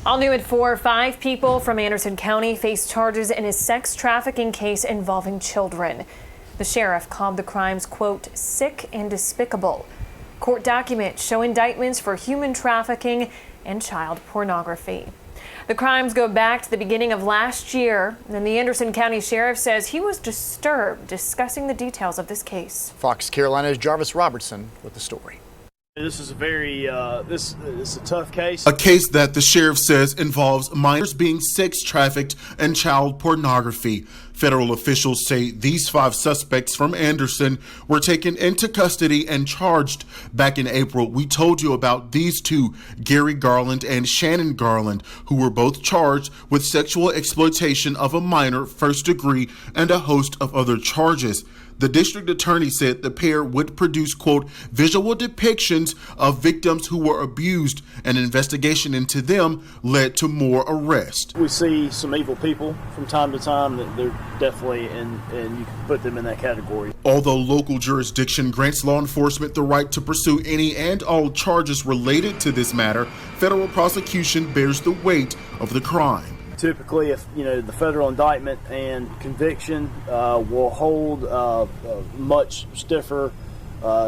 All new at 4, 5 people from Anderson County face charges in a sex trafficking case involving children. The sheriff called the crimes, quote, sick and despicable. Court documents show indictments for human trafficking and child pornography. The crimes go back to the beginning of last year, and the Anderson County Sheriff says he was disturbed discussing the details of this case. Fox Carolina's Jarvis Robertson with the story. This is a very, this is a tough case. A case that the sheriff says involves minors being sex trafficked and child pornography. Federal officials say these 5 suspects from Anderson were taken into custody and charged. Back in April, we told you about these 2, Gary Garland and Shannon Garland, who were both charged with sexual exploitation of a minor, first degree, and a host of other charges. The district attorney said the pair would produce, quote, visual depictions of victims who were abused. An investigation into them led to more arrests. We see some evil people from time to time that they're definitely, and you can put them in that category. Although local jurisdiction grants law enforcement the right to pursue any and all charges related to this matter, federal prosecution bears the weight of the crime. Typically, if the federal indictment and conviction will hold a much stiffer,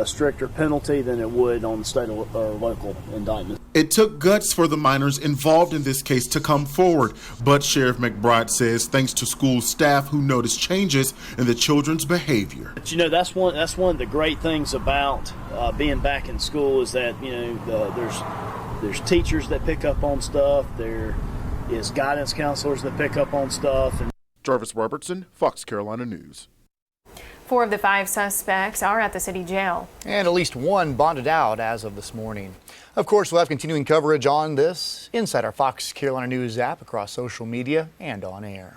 stricter penalty than it would on the state or local indictment. It took guts for the minors involved in this case to come forward, but Sheriff McBride says thanks to school staff who noticed changes in the children's behavior. But that's one of the great things about being back in school is that there's teachers that pick up on stuff. There is guidance counselors that pick up on stuff. Jarvis Robertson, Fox Carolina News. 4 of the 5 suspects are at the city jail. And at least 1 bonded out as of this morning. Of course, we'll have continuing coverage on this inside our Fox Carolina News app, across social media, and on air.